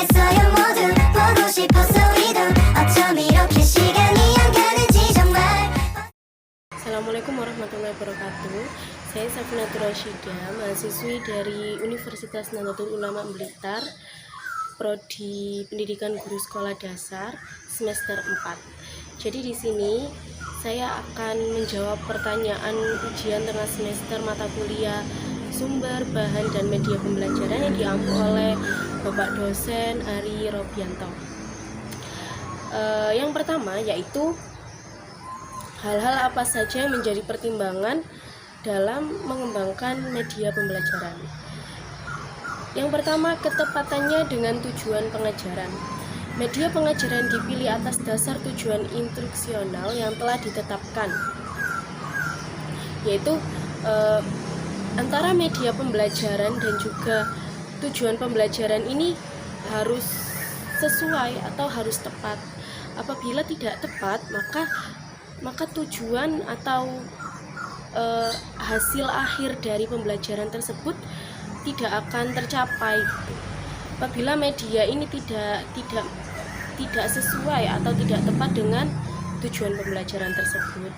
있어요 모두 보고 싶었어 우리도 어쩜 이렇게 시간이 안 가는지 정말. Assalamualaikum warahmatullahi wabarakatuh. Saya Safinatul Rasyida, mahasiswi dari Universitas Nahdlatul Ulama Blitar, Prodi Pendidikan Guru Sekolah Dasar semester 4. Jadi di sini saya akan menjawab pertanyaan ujian tengah semester mata kuliah sumber, bahan, dan media pembelajaran yang diampu oleh Bapak dosen Ari Robianto. Yang pertama yaitu hal-hal apa saja yang menjadi pertimbangan dalam mengembangkan media pembelajaran. Yang pertama, ketepatannya dengan tujuan pengajaran. Media pengajaran dipilih atas dasar tujuan instruksional yang telah ditetapkan, yaitu antara media pembelajaran dan juga tujuan pembelajaran ini harus sesuai atau harus tepat. Apabila tidak tepat, maka tujuan atau hasil akhir dari pembelajaran tersebut tidak akan tercapai. Apabila media ini tidak sesuai atau tidak tepat dengan tujuan pembelajaran tersebut.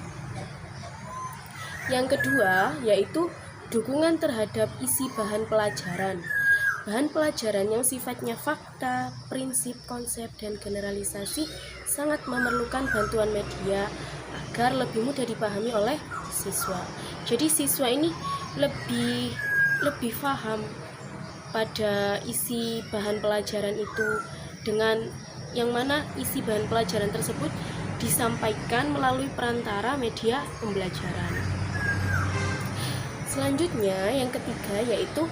Yang kedua yaitu dukungan terhadap isi bahan pelajaran. Bahan pelajaran yang sifatnya fakta, prinsip, konsep, dan generalisasi sangat memerlukan bantuan media agar lebih mudah dipahami oleh siswa. Jadi siswa ini lebih paham pada isi bahan pelajaran itu, dengan yang mana isi bahan pelajaran tersebut disampaikan melalui perantara media pembelajaran. Selanjutnya yang ketiga yaitu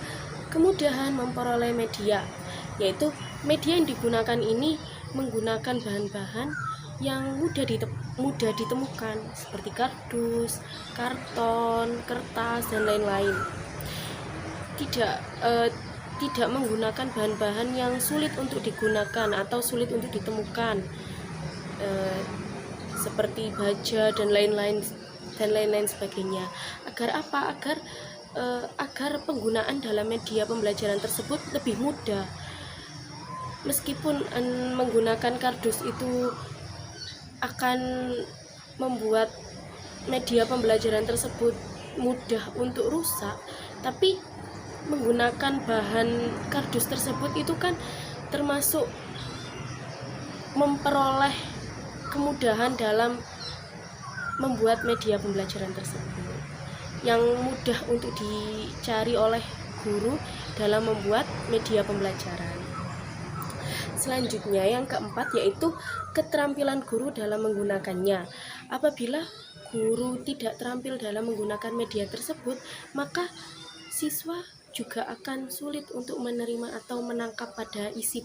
kemudahan memperoleh media, yaitu media yang digunakan ini menggunakan bahan-bahan yang mudah ditemukan seperti kardus, karton, kertas, dan lain-lain. Tidak menggunakan bahan-bahan yang sulit untuk digunakan atau sulit untuk ditemukan, seperti baja dan lain-lain sebagainya. Agar apa? Agar penggunaan dalam media pembelajaran tersebut lebih mudah. Meskipun menggunakan kardus itu akan membuat media pembelajaran tersebut mudah untuk rusak, tapi menggunakan bahan kardus tersebut itu kan termasuk memperoleh kemudahan dalam membuat media pembelajaran tersebut, yang mudah untuk dicari oleh guru dalam membuat media pembelajaran. Selanjutnya yang keempat yaitu keterampilan guru dalam menggunakannya. Apabila guru tidak terampil dalam menggunakan media tersebut, maka siswa juga akan sulit untuk menerima atau menangkap pada isi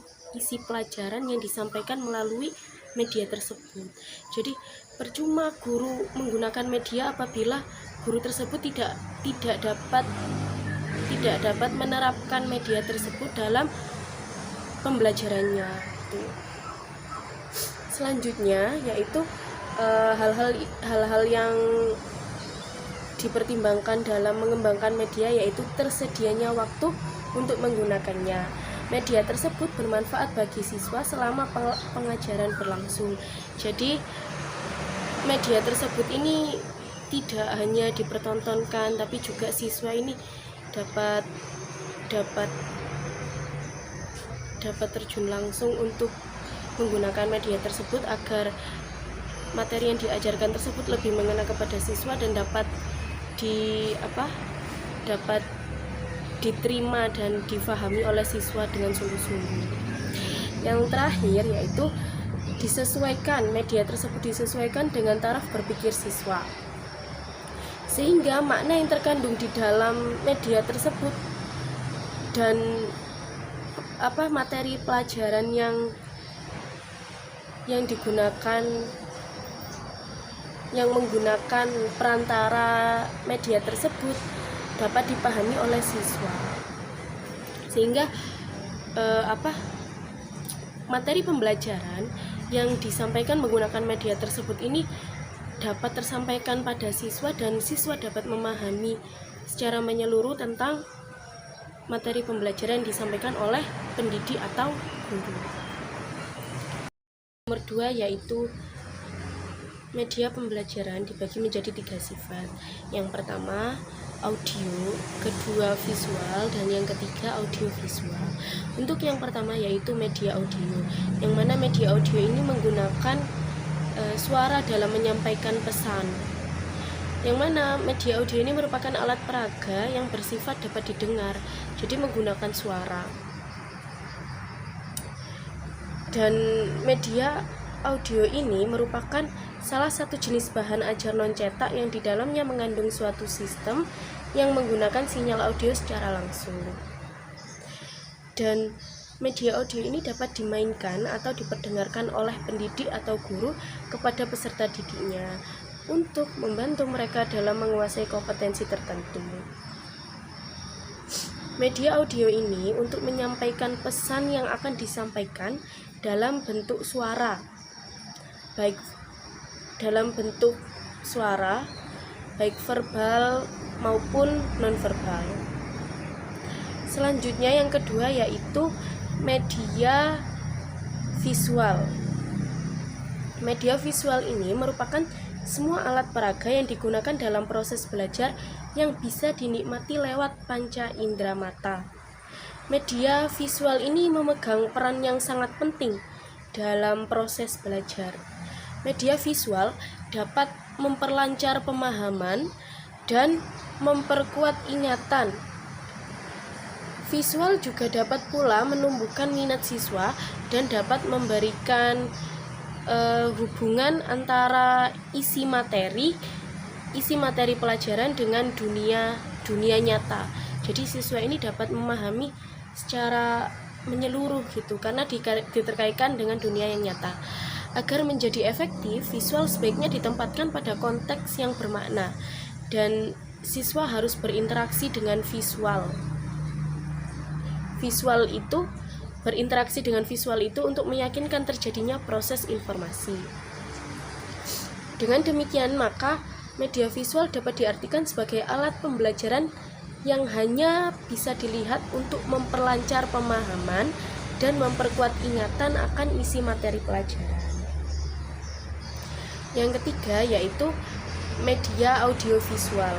pelajaran yang disampaikan melalui media tersebut. Jadi percuma guru menggunakan media apabila guru tersebut tidak dapat menerapkan media tersebut dalam pembelajarannya. Selanjutnya yaitu hal-hal yang dipertimbangkan dalam mengembangkan media, yaitu tersedianya waktu untuk menggunakannya. Media tersebut bermanfaat bagi siswa selama pengajaran berlangsung. Jadi media tersebut ini tidak hanya dipertontonkan, tapi juga siswa ini dapat terjun langsung untuk menggunakan media tersebut agar materi yang diajarkan tersebut lebih mengena kepada siswa dan dapat diterima dan difahami oleh siswa dengan sungguh-sungguh. Yang terakhir yaitu media tersebut disesuaikan dengan taraf berpikir siswa, sehingga makna yang terkandung di dalam media tersebut dan materi pelajaran yang digunakan, yang menggunakan perantara media tersebut dapat dipahami oleh siswa, sehingga materi pembelajaran yang disampaikan menggunakan media tersebut ini dapat tersampaikan pada siswa dan siswa dapat memahami secara menyeluruh tentang materi pembelajaran yang disampaikan oleh pendidik atau guru. Nomor 2 yaitu media pembelajaran dibagi menjadi 3 sifat. Yang pertama audio, kedua visual, dan yang ketiga audiovisual. Untuk yang pertama yaitu media audio, yang mana media audio ini menggunakan suara dalam menyampaikan pesan. Yang mana media audio ini merupakan alat peraga yang bersifat dapat didengar, jadi menggunakan suara. Dan media audio ini merupakan salah satu jenis bahan ajar non-cetak yang di dalamnya mengandung suatu sistem yang menggunakan sinyal audio secara langsung. Dan media audio ini dapat dimainkan atau diperdengarkan oleh pendidik atau guru kepada peserta didiknya untuk membantu mereka dalam menguasai kompetensi tertentu. Media audio ini untuk menyampaikan pesan yang akan disampaikan dalam bentuk suara, baik dalam bentuk suara, baik verbal maupun nonverbal. Selanjutnya yang kedua yaitu media visual. Media visual ini merupakan semua alat peraga yang digunakan dalam proses belajar yang bisa dinikmati lewat panca indera mata. Media visual ini memegang peran yang sangat penting dalam proses belajar. Media visual dapat memperlancar pemahaman dan memperkuat ingatan. Visual juga dapat pula menumbuhkan minat siswa dan dapat memberikan hubungan antara isi materi pelajaran dengan dunia nyata. Jadi siswa ini dapat memahami secara menyeluruh gitu, karena diterkaitkan dengan dunia yang nyata. Agar menjadi efektif, visual sebaiknya ditempatkan pada konteks yang bermakna dan siswa harus berinteraksi dengan visual. Berinteraksi dengan visual itu untuk meyakinkan terjadinya proses informasi. Dengan demikian, maka media visual dapat diartikan sebagai alat pembelajaran yang hanya bisa dilihat untuk memperlancar pemahaman dan memperkuat ingatan akan isi materi pelajaran. Yang ketiga yaitu media audiovisual.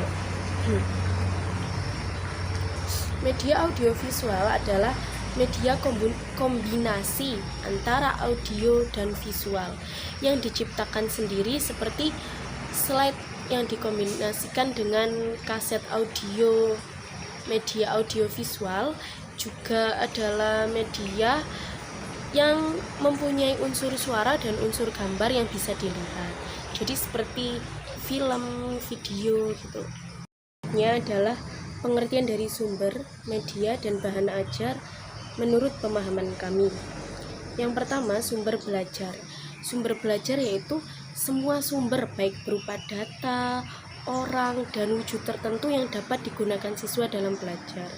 Media audiovisual adalah media kombinasi antara audio dan visual yang diciptakan sendiri, seperti slide yang dikombinasikan dengan kaset audio. Media audiovisual juga adalah media yang mempunyai unsur suara dan unsur gambar yang bisa dilihat, jadi seperti film, video gitu. Ini adalah pengertian dari sumber, media, dan bahan ajar menurut pemahaman kami. Yang pertama, sumber belajar. Sumber belajar yaitu semua sumber baik berupa data, orang, dan wujud tertentu yang dapat digunakan siswa dalam belajar,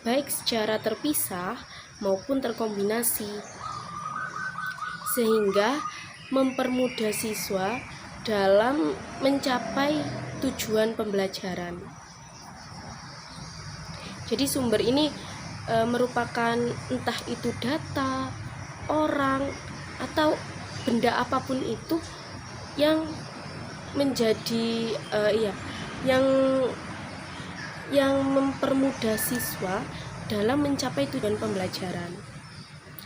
baik secara terpisah maupun terkombinasi, sehingga mempermudah siswa dalam mencapai tujuan pembelajaran. Jadi sumber ini merupakan entah itu data, orang, atau benda apapun itu yang menjadi yang mempermudah siswa dalam mencapai tujuan pembelajaran.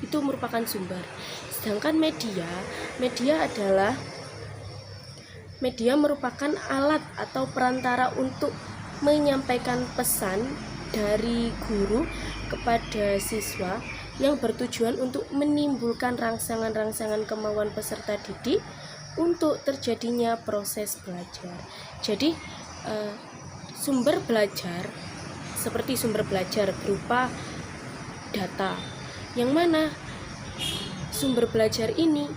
Itu merupakan sumber. Sedangkan media merupakan alat atau perantara untuk menyampaikan pesan dari guru kepada siswa yang bertujuan untuk menimbulkan rangsangan-rangsangan kemauan peserta didik untuk terjadinya proses belajar. Jadi sumber belajar seperti sumber belajar berupa data, yang mana sumber belajar ini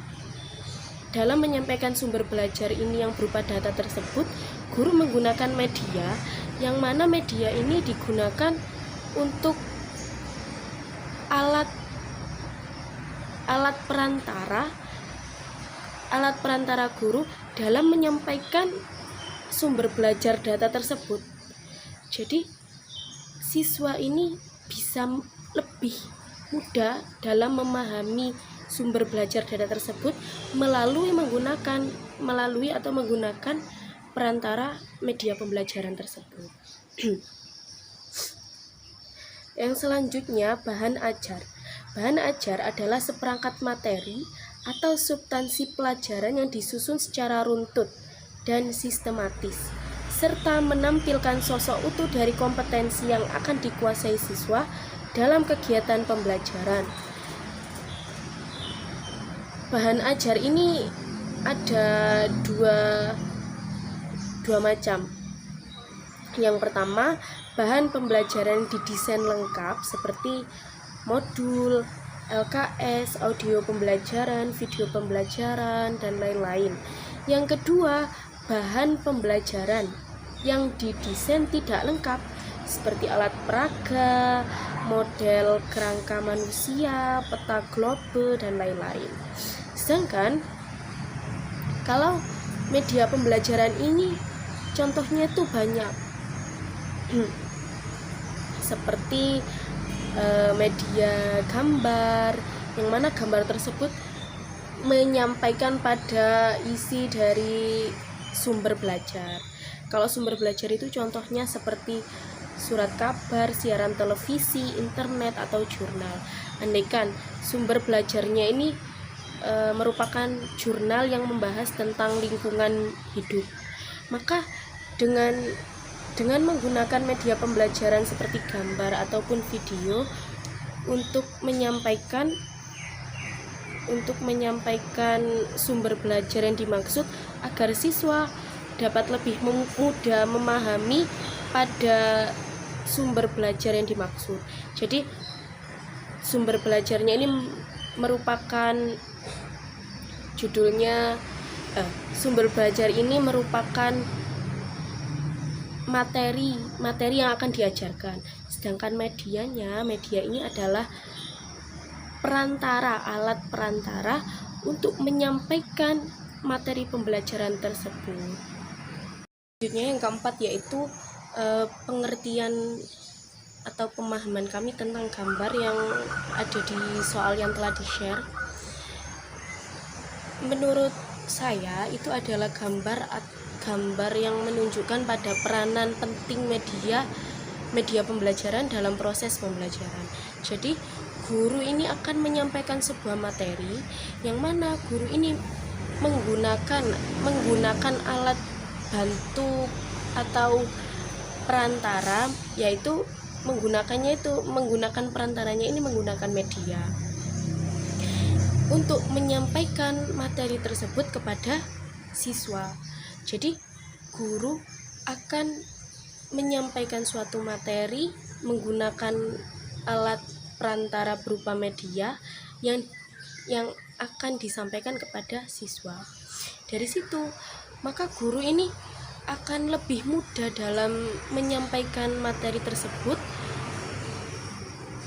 dalam menyampaikan sumber belajar ini yang berupa data tersebut, guru menggunakan media, yang mana media ini digunakan untuk alat perantara guru dalam menyampaikan sumber belajar data tersebut. Jadi siswa ini bisa lebih mudah dalam memahami sumber belajar data tersebut melalui atau menggunakan perantara media pembelajaran tersebut. Yang selanjutnya, bahan ajar. Bahan ajar adalah seperangkat materi atau substansi pelajaran yang disusun secara runtut dan sistematis, serta menampilkan sosok utuh dari kompetensi yang akan dikuasai siswa dalam kegiatan pembelajaran. Bahan ajar ini ada dua macam. Yang pertama, bahan pembelajaran didesain lengkap seperti modul, LKS, audio pembelajaran, video pembelajaran, dan lain-lain. Yang kedua, bahan pembelajaran yang didesain tidak lengkap seperti alat peraga, model kerangka manusia, peta globe, dan lain-lain. Sedangkan kalau media pembelajaran ini contohnya itu banyak, seperti media gambar, yang mana gambar tersebut menyampaikan pada isi dari sumber belajar. Kalau sumber belajar itu contohnya seperti surat kabar, siaran televisi, internet, atau jurnal. Andaikan sumber belajarnya ini merupakan jurnal yang membahas tentang lingkungan hidup, maka dengan menggunakan media pembelajaran seperti gambar ataupun video untuk menyampaikan sumber belajar yang dimaksud, agar siswa dapat lebih mudah memahami pada sumber belajar yang dimaksud. Jadi sumber belajarnya ini merupakan sumber belajar ini merupakan materi yang akan diajarkan. Sedangkan media ini adalah alat perantara untuk menyampaikan materi pembelajaran tersebut. Selanjutnya yang keempat yaitu pengertian atau pemahaman kami tentang gambar yang ada di soal yang telah di-share. Menurut saya itu adalah gambar yang menunjukkan pada peranan penting media pembelajaran dalam proses pembelajaran. Jadi guru ini akan menyampaikan sebuah materi yang mana guru ini menggunakan alat bantu atau perantara, yaitu menggunakan perantaranya ini menggunakan media untuk menyampaikan materi tersebut kepada siswa. Jadi guru akan menyampaikan suatu materi menggunakan alat perantara berupa media yang akan disampaikan kepada siswa. Dari situ, maka guru ini akan lebih mudah dalam menyampaikan materi tersebut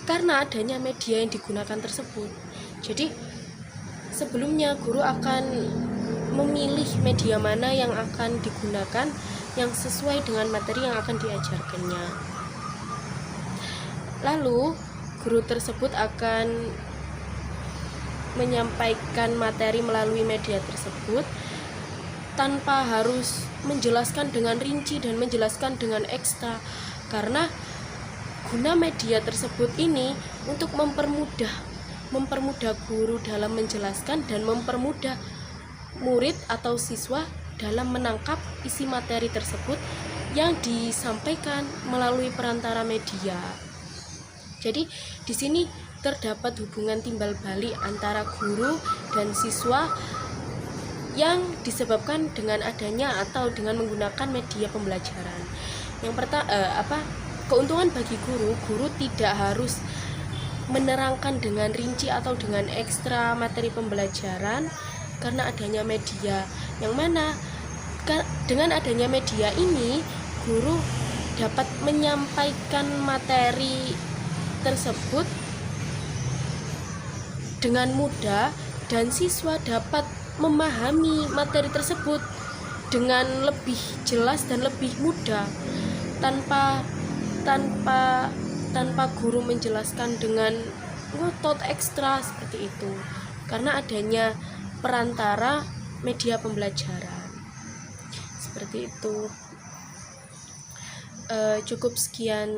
karena adanya media yang digunakan tersebut. Jadi sebelumnya guru akan memilih media mana yang akan digunakan yang sesuai dengan materi yang akan diajarkannya. Lalu guru tersebut akan menyampaikan materi melalui media tersebut tanpa harus menjelaskan dengan rinci dan menjelaskan dengan ekstra, karena guna media tersebut ini untuk mempermudah guru dalam menjelaskan dan mempermudah murid atau siswa dalam menangkap isi materi tersebut yang disampaikan melalui perantara media. Jadi di sini terdapat hubungan timbal balik antara guru dan siswa yang disebabkan dengan adanya atau dengan menggunakan media pembelajaran. Yang pertama, keuntungan bagi guru tidak harus menerangkan dengan rinci atau dengan ekstra materi pembelajaran karena adanya media, yang mana dengan adanya media ini guru dapat menyampaikan materi tersebut dengan mudah dan siswa dapat memahami materi tersebut dengan lebih jelas dan lebih mudah tanpa tanpa guru menjelaskan dengan ngotot ekstra seperti itu, karena adanya perantara media pembelajaran seperti itu. Cukup sekian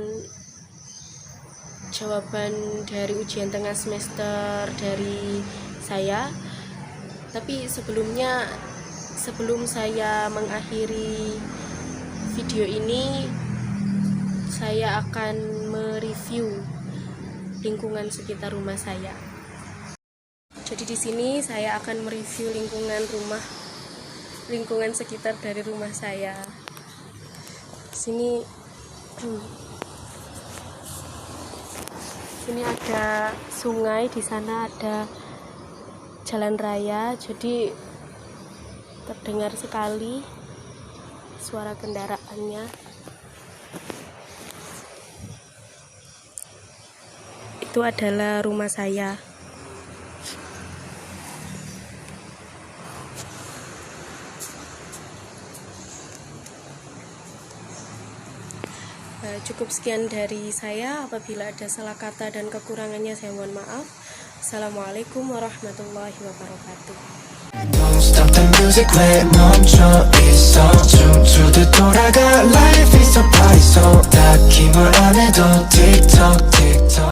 jawaban dari ujian tengah semester dari saya. Tapi sebelum saya mengakhiri video ini, saya akan mereview lingkungan sekitar rumah saya. Jadi di sini saya akan mereview lingkungan sekitar dari rumah saya. Sini ada sungai, di sana ada jalan raya, jadi terdengar sekali suara kendaraannya. Itu adalah rumah saya. Cukup sekian dari saya. Apabila ada salah kata dan kekurangannya, saya mohon maaf. Assalamualaikum warahmatullahi wabarakatuh. Don't stop the music 왜 멈춰 있어 춤추듯 돌아가 Life is a party so 딱히 뭘 안 해도 틱톡 틱톡